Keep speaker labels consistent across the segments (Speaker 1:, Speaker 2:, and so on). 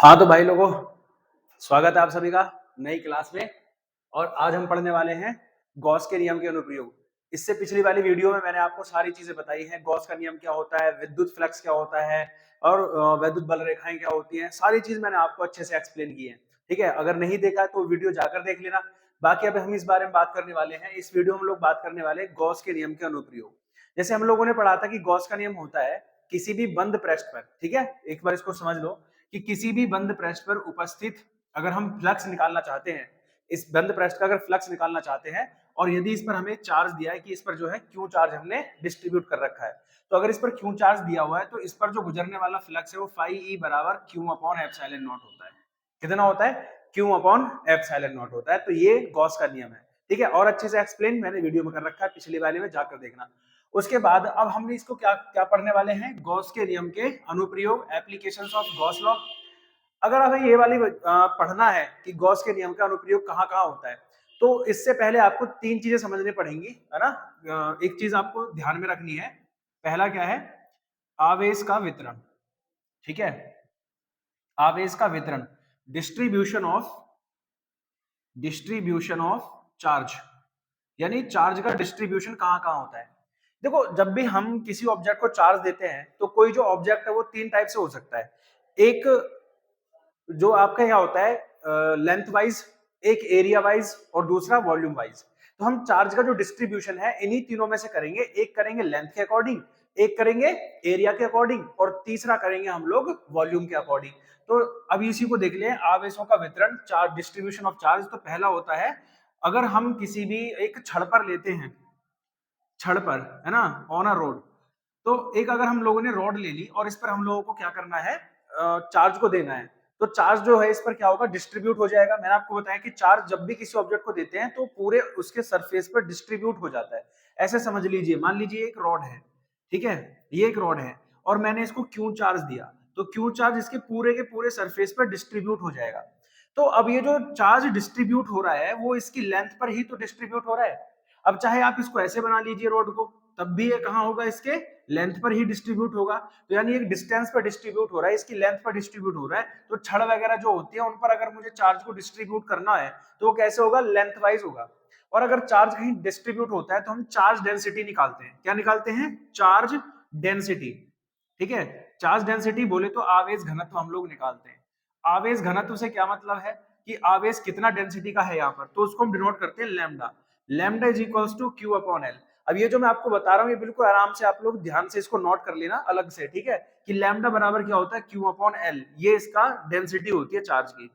Speaker 1: हाँ तो भाई लोगों, स्वागत है आप सभी का नई क्लास में। और आज हम पढ़ने वाले हैं गॉस के नियम के अनुप्रयोग। इससे पिछली वाली वीडियो में मैंने आपको सारी चीजें बताई हैं। गॉस का नियम क्या होता है, विद्युत फ्लक्स क्या होता है और विद्युत बल रेखाएं क्या होती हैं, सारी चीज मैंने आपको अच्छे से एक्सप्लेन की है। ठीक है, अगर नहीं देखा है तो वीडियो जाकर देख लेना। बाकी अब हम इस बारे में बात करने वाले हैं। इस वीडियो में हम लोग बात करने वाले हैं गॉस के नियम के अनुप्रयोग। जैसे हम लोगों ने पढ़ा था कि गॉस का नियम होता है किसी भी बंद पृष्ठ पर, ठीक है, एक बार इसको समझ लो कि किसी भी बंद पृष्ठ पर उपस्थित अगर हम फ्लक्स निकालना चाहते हैं, इस बंद पृष्ठ का अगर फ्लक्स निकालना चाहते हैं और यदि इस पर हमें चार्ज दिया है कि इस पर जो है क्यू चार्ज हमने डिस्ट्रीब्यूट कर रखा है, तो अगर इस पर क्यू चार्ज दिया हुआ है तो इस पर जो गुजरने वाला फ्लक्स है वो फाई ई बराबर क्यू अपॉन एप्सिलॉन नॉट होता है। कितना होता है? क्यू अपॉन एप्सिलॉन नॉट होता है। तो ये गॉस का नियम है। ठीक है, और अच्छे से एक्सप्लेन मैंने वीडियो में कर रखा है, पिछली वाले में जाकर देखना। उसके बाद अब हमने इसको क्या क्या पढ़ने वाले हैं, गॉस के नियम के अनुप्रयोग, एप्लीकेशंस ऑफ गॉस लॉ। अगर हमें ये वाली पढ़ना है कि गॉस के नियम का अनुप्रयोग कहाँ कहाँ होता है, तो इससे पहले आपको तीन चीजें समझनी पड़ेंगी, है ना। एक चीज आपको ध्यान में रखनी है। पहला क्या है? आवेश का वितरण। ठीक है, आवेश का वितरण, डिस्ट्रीब्यूशन ऑफ चार्ज, यानी चार्ज का डिस्ट्रीब्यूशन कहाँ कहाँ होता है। देखो, जब भी हम किसी ऑब्जेक्ट को चार्ज देते हैं तो कोई जो ऑब्जेक्ट है वो तीन टाइप से हो सकता है। एक जो आपका यहाँ होता है लेंथ वाइज, एक एरिया वाइज और दूसरा वॉल्यूम वाइज। तो हम चार्ज का जो डिस्ट्रीब्यूशन है इन्हीं तीनों में से करेंगे। एक करेंगे लेंथ के अकॉर्डिंग, एक करेंगे एरिया के अकॉर्डिंग और तीसरा करेंगे हम लोग वॉल्यूम के अकॉर्डिंग। तो अभी इसी को देख लें, आवेशों का वितरण, चार्ज, डिस्ट्रीब्यूशन ऑफ चार्ज। तो पहला होता है, अगर हम किसी भी एक छड़ पर लेते हैं, छड़ पर, है ना, ऑन अ रोड। तो एक अगर हम लोगों ने रॉड ले ली और इस पर हम लोगों को क्या करना है, चार्ज को देना है। तो चार्ज जो है इस पर क्या होगा, डिस्ट्रीब्यूट हो जाएगा। मैंने आपको बताया कि चार्ज जब भी किसी ऑब्जेक्ट को देते हैं तो पूरे उसके सरफेस पर डिस्ट्रीब्यूट हो जाता है। ऐसे समझ लीजिए, मान लीजिए एक रॉड है, ठीक है, ये एक रॉड है और मैंने इसको क्यू चार्ज दिया, तो क्यू चार्ज इसके पूरे के पूरे सरफेस पर डिस्ट्रीब्यूट हो जाएगा। तो अब ये जो चार्ज डिस्ट्रीब्यूट हो रहा है वो इसकी लेंथ पर ही तो डिस्ट्रीब्यूट हो रहा है। अब चाहे आप इसको ऐसे बना लीजिए रोड को, तब भी ये कहाँ होगा, इसके लेंथ पर ही डिस्ट्रीब्यूट होगा। तो यानी एक डिस्टेंस पर डिस्ट्रीब्यूट हो रहा है, इसकी लेंथ पर डिस्ट्रीब्यूट हो रहा है। तो छड़ वगैरह जो होती है उन पर अगर मुझे चार्ज को डिस्ट्रीब्यूट करना है तो वो कैसे होगा, लेंथ वाइज होगा। और अगर चार्ज कहीं डिस्ट्रीब्यूट होता है तो हम चार्ज डेंसिटी निकालते हैं। क्या निकालते हैं? Charge density. ठीक है, चार्ज डेंसिटी बोले तो आवेश घनत्व हम लोग निकालते हैं। आवेश घनत्व से क्या मतलब है कि आवेश कितना डेंसिटी का है यहाँ पर, तो उसको हम डिनोट करते हैं lambda. Lambda is equals to Q upon L. अब ये जो मैं आपको बता रहा हूँ ये बिल्कुल आराम से आप लोग ध्यान से इसको नोट कर लेना अलग से, ठीक है, कि लैम्डा बराबर क्या होता है, क्यू अपॉन एल। ये इसका डेंसिटी होती है चार्ज की।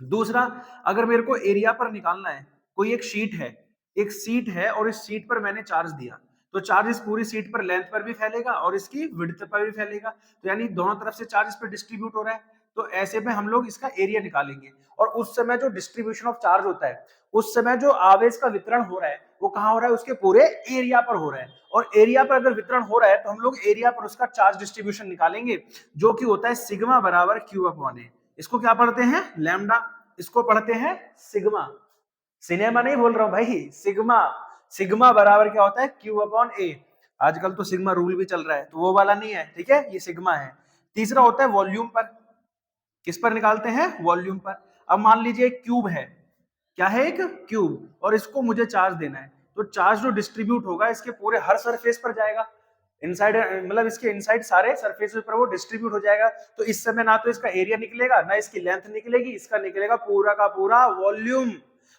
Speaker 1: दूसरा, अगर मेरे को एरिया पर निकालना है, कोई एक शीट है, एक सीट है और इस सीट पर मैंने चार्ज दिया, तो चार्ज इस पूरी सीट पर लेंथ पर भी फैलेगा और इसकी विड्थ पर भी फैलेगा। तो यानी दोनों तरफ से चार्ज इस पर डिस्ट्रीब्यूट हो रहा है। तो ऐसे में हम लोग इसका एरिया निकालेंगे। और उस समय जो डिस्ट्रीब्यूशन ऑफ चार्ज होता है, उस समय जो आवेश का वितरण हो रहा है वो कहाँ हो रहा है, उसके पूरे एरिया पर हो रहा है। और एरिया पर अगर वितरण हो रहा है तो हम लोग एरिया पर उसका चार्ज डिस्ट्रीब्यूशन निकालेंगे, जो कि होता है सिग्मा बराबर क्यू अपॉन ए। इसको क्या पढ़ते हैं, लैम्डा। इसको पढ़ते हैं सिग्मा। सिनेमा नहीं बोल रहा हूं भाई, सिग्मा। सिग्मा बराबर क्या होता है, क्यू अपॉन ए। आजकल तो सिग्मा रूल भी चल रहा है, तो वो वाला नहीं है, ठीक है, ये सिग्मा है। तीसरा होता है वॉल्यूम पर। किस पर निकालते हैं, वॉल्यूम पर। अब मान लीजिए एक क्यूब है, क्या है, एक क्यूब, और इसको मुझे चार्ज देना है। तो चार्ज जो डिस्ट्रीब्यूट होगा इसके पूरे हर सरफेस पर जाएगा, इनसाइड, मतलब इसके इनसाइड सारे सरफेस पर वो डिस्ट्रीब्यूट हो जाएगा। तो इस समय ना तो इसका एरिया निकलेगा ना इसकी लेंथ निकलेगी, इसका निकलेगा पूरा का पूरा वॉल्यूम।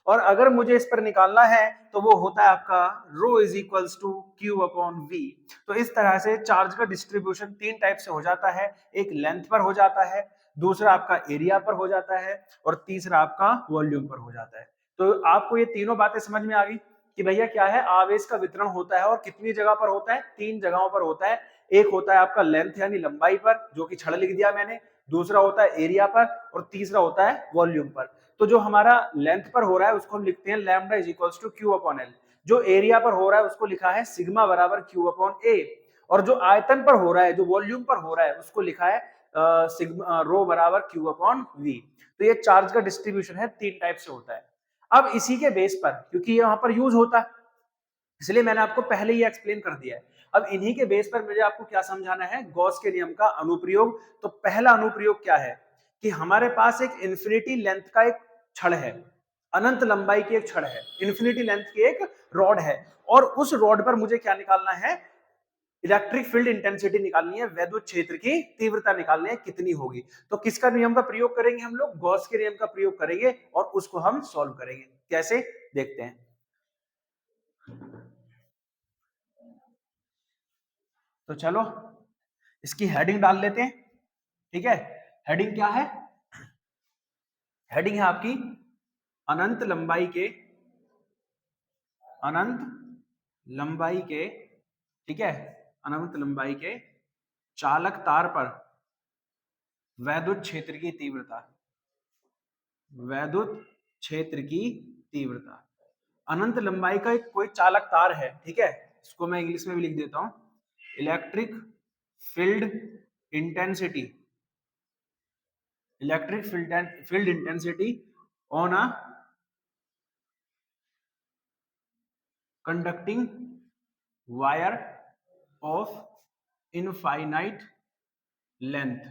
Speaker 1: और अगर मुझे इस पर निकालना है तो वो होता है आपका rho is equals to Q upon V. तो इस तरह से चार्ज का डिस्ट्रीब्यूशन तीन टाइप से हो जाता है। एक लेंथ पर हो जाता है, दूसरा आपका एरिया पर हो जाता है और तीसरा आपका वॉल्यूम पर हो जाता है। तो आपको ये तीनों बातें समझ में आ गई कि भैया क्या है, आवेश का वितरण होता है और कितनी जगह पर होता है, तीन जगहों पर होता है। एक होता है आपका लेंथ यानी लंबाई पर, जो कि छड़ लिख दिया मैंने। दूसरा होता है एरिया पर और तीसरा होता है वॉल्यूम पर। तो जो हमारा लेंथ पर हो रहा है उसको हम लिखते हैं lambda is equals to Q upon L. जो एरिया पर हो रहा है उसको लिखा है सिग्मा बराबर क्यू अपॉन ए। और जो आयतन पर हो रहा है, जो वॉल्यूम पर हो रहा है, उसको लिखा है सिग्मा रो बराबर क्यू अपॉन वी। तो ये चार्ज का डिस्ट्रीब्यूशन है, तीन टाइप से होता है। अब इसी के बेस पर, क्योंकि यहाँ पर यूज होता है, इसलिए मैंने आपको पहले ही एक्सप्लेन कर दिया है। अब इन्हीं के बेस पर मुझे आपको क्या समझाना है, गॉस के नियम का अनुप्रयोग। तो पहला अनुप्रयोग क्या है कि हमारे पास एक इन्फिनिटी लेंथ का एक छड़ है, अनंत लंबाई की एक छड़ है, इन्फिनिटी लेंथ की एक रॉड है, और उस रॉड पर मुझे क्या निकालना है, इलेक्ट्रिक फील्ड इंटेंसिटी निकालनी है, वैद्युत क्षेत्र की तीव्रता निकालनी है कितनी होगी। तो किसका नियम का प्रयोग करेंगे हम लोग, गॉस के नियम का प्रयोग करेंगे और उसको हम सॉल्व करेंगे। कैसे, देखते हैं। तो चलो इसकी हेडिंग डाल लेते हैं। ठीक है, हेडिंग क्या है, हेडिंग है आपकी अनंत लंबाई के, अनंत लंबाई के, ठीक है, अनंत लंबाई के चालक तार पर वैद्युत क्षेत्र की तीव्रता, वैद्युत क्षेत्र की तीव्रता। अनंत लंबाई का एक कोई चालक तार है, ठीक है, इसको मैं इंग्लिश में भी लिख देता हूं, electric field intensity, electric field intensity on a conducting wire of infinite length।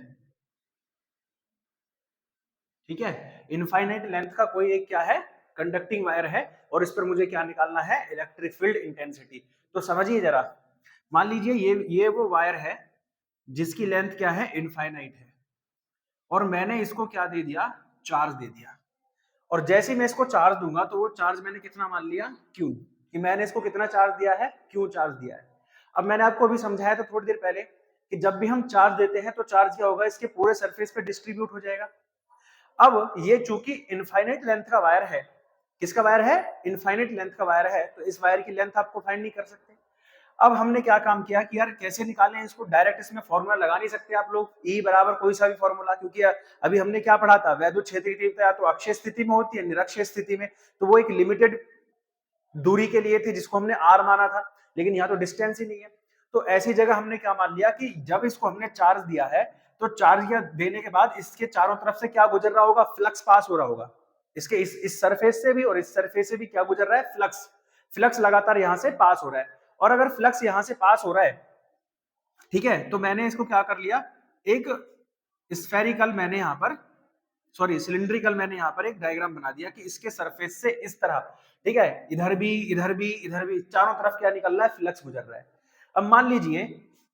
Speaker 1: ठीक है, इनफाइनाइट लेंथ का कोई एक क्या है, कंडक्टिंग वायर है, और इस पर मुझे क्या निकालना है, इलेक्ट्रिक फील्ड इंटेंसिटी। तो समझिए जरा, मान लीजिए ये वो वायर है जिसकी लेंथ क्या है, इनफाइनाइट है, और मैंने इसको क्या दे दिया, चार्ज दे दिया, और जैसे ही मैं इसको चार्ज दूंगा तो वो चार्ज मैंने कितना मान लिया, क्यू, कि मैंने इसको कितना चार्ज दिया है, क्यू चार्ज दिया है। अब मैंने आपको अभी समझाया था थोड़ी देर पहले कि जब भी हम चार्ज देते हैं तो चार्ज क्या होगा, इसके पूरे सरफेस पे डिस्ट्रीब्यूट हो जाएगा। अब ये चूंकि इनफाइनाइट लेंथ का वायर है, किसका वायर है, इनफाइनाइट लेंथ का वायर है, तो इस वायर की लेंथ आपको फाइंड नहीं कर सकते। अब हमने क्या काम किया कि यार कैसे निकालें इसको, डायरेक्ट इसमें फॉर्मूला लगा नहीं सकते आप लोग, E बराबर कोई सा भी फॉर्मूला, क्योंकि अभी हमने क्या पढ़ा था, वैद्युत क्षेत्र की तीव्रता या तो अक्षीय स्थिति में होती है, निरक्षीय स्थिति में, तो वो एक लिमिटेड दूरी के लिए थी जिसको हमने R माना था, लेकिन यहाँ तो डिस्टेंस ही नहीं है। तो ऐसी जगह हमने क्या मान लिया कि जब इसको हमने चार्ज दिया है तो चार्ज देने के बाद इसके चारों तरफ से क्या गुजर रहा होगा, फ्लक्स पास हो रहा होगा, इसके इस सरफेस से भी और इस सरफेस से भी क्या गुजर रहा है, फ्लक्स, फ्लक्स लगातार यहां से पास हो रहा है। और अगर फ्लक्स यहां से पास हो रहा है, ठीक है, तो मैंने इसको क्या कर लिया, एक स्फेरिकल मैंने यहां पर, सॉरी सिलिंड्रिकल मैंने यहां पर एक डायग्राम बना दिया कि इसके सरफेस से इस तरह, ठीक है, इधर भी इधर भी इधर भी चारों तरफ क्या निकल रहा है, फ्लक्स गुजर रहा है। अब मान लीजिए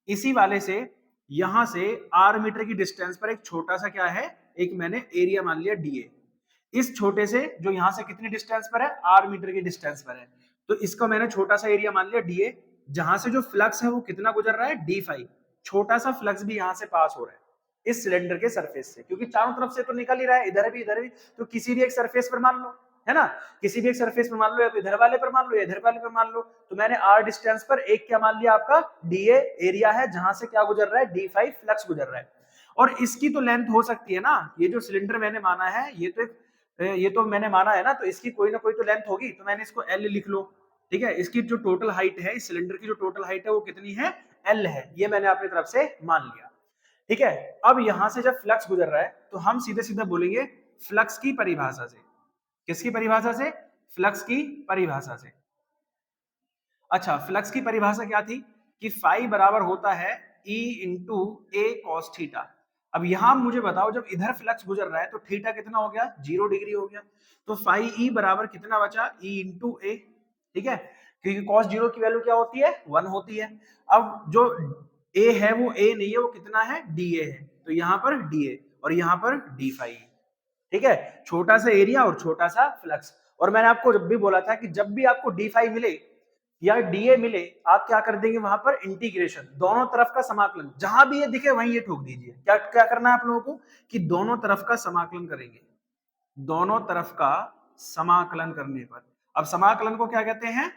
Speaker 1: इसी वाले से यहां से R मीटर की डिस्टेंस पर एक छोटा सा क्या है, एक मैंने एरिया मान लिया DA, इस छोटे से जो यहां से कितनी डिस्टेंस पर है, R मीटर की डिस्टेंस पर है, तो इसका मैंने छोटा सा एरिया मान लिया DA, जहां से जो फ्लक्स है वो कितना गुजर रहा है, D5, छोटा सा फ्लक्स भी यहां से पास हो रहा है इस सिलेंडर के सरफेस से, क्योंकि चारों तरफ से तो निकल ही रहा है, इधर भी, तो किसी भी एक सरफेस पर मान लो, है ना, किसी भी एक सरफेस पर मान लो, या तो इधर वाले पर मान लो या इधर वाले पर मान लो। तो मैंने R डिस्टेंस पर एक क्या मान लिया, आपका DA एरिया है, जहां से क्या गुजर रहा है, D5 फ्लक्स गुजर रहा है। और इसकी तो लेंथ हो सकती है ना, ये जो सिलेंडर मैंने माना है, ये तो मैंने माना है ना, तो इसकी कोई ना कोई तो लेंथ होगी, तो मैंने इसको L लिख लो, ठीक है, इसकी जो टोटल हाइट है, इस सिलेंडर की जो टोटल हाइट है वो कितनी है, L है, ये मैंने अपनी तरफ से मान लिया। ठीक है, अब यहां से जब फ्लक्स गुजर रहा है तो हम सीधे सीधे बोलेंगे फ्लक्स की परिभाषा से, किसकी परिभाषा से, फ्लक्स की परिभाषा से। अच्छा, फ्लक्स की परिभाषा क्या थी कि फाई बराबर होता है E इंटू ए कॉस थीटा। अब यहां मुझे बताओ, जब इधर फ्लक्स गुजर रहा है तो थीटा कितना हो गया, 0 डिग्री हो गया, तो फाई E बराबर कितना बचा, E इंटू ए, ठीक है, क्योंकि कॉस 0 की वैल्यू क्या होती है, 1 होती है। अब जो ए है वो ए नहीं है, वो कितना है, DA है, तो यहां पर DA और यहां पर D5, ठीक है, छोटा सा एरिया और छोटा सा फ्लक्स। और मैंने आपको जब भी बोला था कि जब भी आपको D5 मिले या DA मिले, आप क्या कर देंगे, वहां पर इंटीग्रेशन, दोनों तरफ का समाकलन, जहां भी ये दिखे वहीं ये ठोक दीजिए। क्या क्या करना है आप लोगों को कि दोनों तरफ का समाकलन करेंगे, दोनों तरफ का समाकलन करने पर, अब समाकलन को क्या कहते हैं,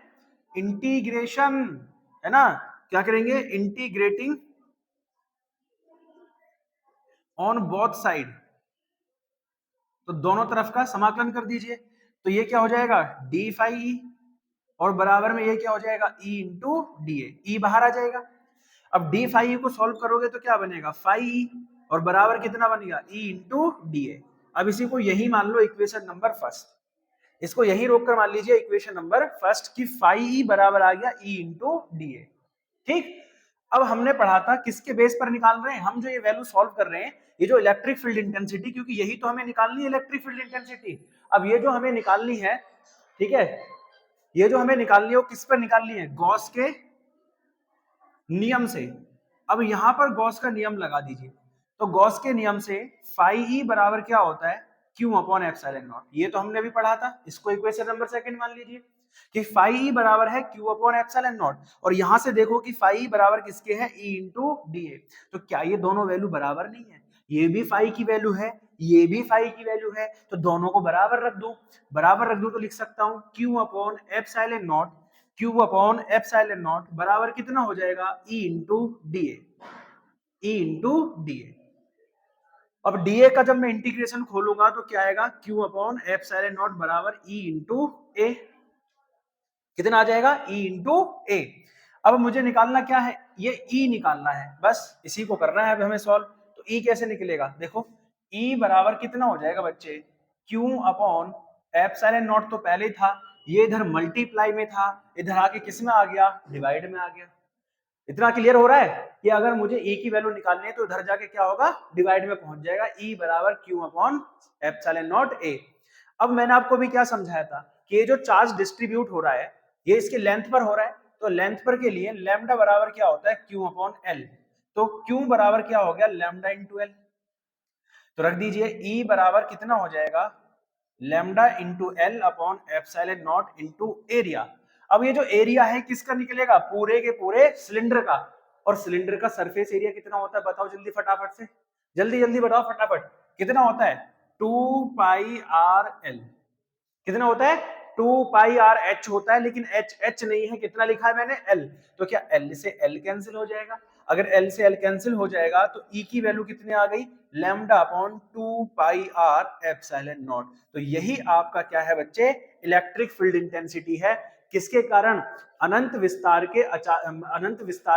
Speaker 1: इंटीग्रेशन, है ना, क्या करेंगे, इंटीग्रेटिंग ऑन बोथ साइड, तो दोनों तरफ का समाकलन कर दीजिए, तो ये क्या हो जाएगा, D5E, और बराबर में ये क्या हो जाएगा, E इंटू DA, E बाहर आ जाएगा। अब D5E को सॉल्व करोगे तो क्या बनेगा, 5E, और बराबर कितना बनेगा, E इंटू DA। अब इसी को यही मान लो इक्वेशन नंबर फर्स्ट, इसको यही रोक कर मान लीजिए इक्वेशन नंबर फर्स्ट की 5E बराबर आ गया E इंटू DA। ठीक, अब हमने पढ़ा था किसके बेस पर निकाल रहे हैं हम, जो ये वैल्यू सॉल्व कर रहे हैं, ये जो इलेक्ट्रिक फील्ड इंटेंसिटी, क्योंकि यही तो हमें निकालनी है इलेक्ट्रिक फील्ड इंटेंसिटी। अब ये जो हमें निकालनी है, ठीक है, ये जो हमें निकालनी है वो किस पर निकालनी है, गॉस के नियम से। अब यहां पर गॉस का नियम लगा दीजिए, तो गॉस के नियम से फाई ई बराबर क्या होता है, क्यू अपॉन एप्सिलॉन नॉट। ये तो हमने भी पढ़ा था, इसको इक्वेशन नंबर सेकंड मान लीजिए कि फाई ई बराबर है क्यू अपॉन एप्सिलॉन नॉट, और यहां से देखो कि फाई ई बराबर किसके है, ई इंटू डी ए। तो क्या ये दोनों वैल्यू बराबर नहीं है, ये भी फाई की वैल्यू है, ये भी फाई की वैल्यू है, तो दोनों को बराबर रख दो। बराबर रख दो तो लिख सकता हूं Q upon epsilon not, Q upon epsilon not बराबर कितना हो जाएगा, E into D A, E into D A. अब डीए का जब मैं इंटीग्रेशन खोलूंगा तो क्या आएगा, क्यू अपॉन एप्सिलॉन नॉट बराबर ई इंटू ए, कितना आ जाएगा, ई इंटू ए। अब मुझे निकालना क्या है, ये ई निकालना है, बस इसी को करना है अब हमें सॉल्व। तो ई कैसे निकलेगा, देखो ई बराबर कितना हो जाएगा बच्चे, क्यू अपॉन एप्सिलॉन नॉट तो पहले ही था, ये इधर मल्टीप्लाई में था, इधर आके किस में आ गया, डिवाइड में आ गया। इतना क्लियर हो रहा है कि अगर मुझे e की वैल्यू निकालनी है तो इधर जाके क्या होगा, डिवाइड में पहुंच जाएगा, e बराबर q upon epsilon not a। अब मैंने आपको भी क्या समझाया था कि ये जो चार्ज डिस्ट्रीब्यूट हो रहा है ये इसके लेंथ पर हो रहा है, तो लेंथ पर के लिए लैम्डा बराबर क्या होता है, q अपॉन l। तो q बराबर क्या हो गया, लैम्डा इंटू l। तो रख दीजिए e बराबर कितना हो जाएगा, lambda into L upon epsilon not into area. अब ये जो एरिया है किसका निकलेगा, पूरे के पूरे सिलेंडर का, और सिलेंडर का सरफेस एरिया कितना होता है बताओ जल्दी फटाफट से, जल्दी जल्दी बताओ फटाफट, कितना होता है, 2πr l। कितना होता है, 2πr h होता है, लेकिन h नहीं है, कितना लिखा है मैंने, l। तो क्या l से l कैंसिल हो जाएगा, अगर l से l कैंसिल हो जाएगा तो e की वैल्यू कितनी आ गई, lambda upon 2πr epsilon not. तो यही आपका क्या है बच्चे, इलेक्ट्रिक फील्ड इंटेंसिटी है, किसके कारण, अनंत विस्तार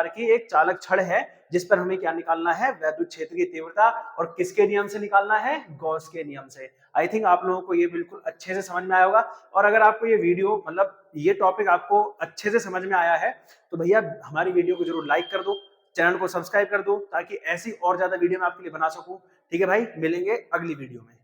Speaker 1: की एक चालक छड़ है जिस पर हमें क्या निकालना है, वैद्युत क्षेत्र की तीव्रता, और किसके नियम से निकालना है, गॉस के नियम से। आई थिंक आप लोगों को ये बिल्कुल अच्छे से समझ में आया होगा, और अगर आपको ये वीडियो मतलब ये टॉपिक आपको अच्छे से समझ में आया है तो भैया हमारी वीडियो को जरूर लाइक कर दो, चैनल को सब्सक्राइब कर दो, ताकि ऐसी और ज्यादा वीडियो मैं आपके लिए बना सकूं। ठीक है भाई, मिलेंगे अगली वीडियो में।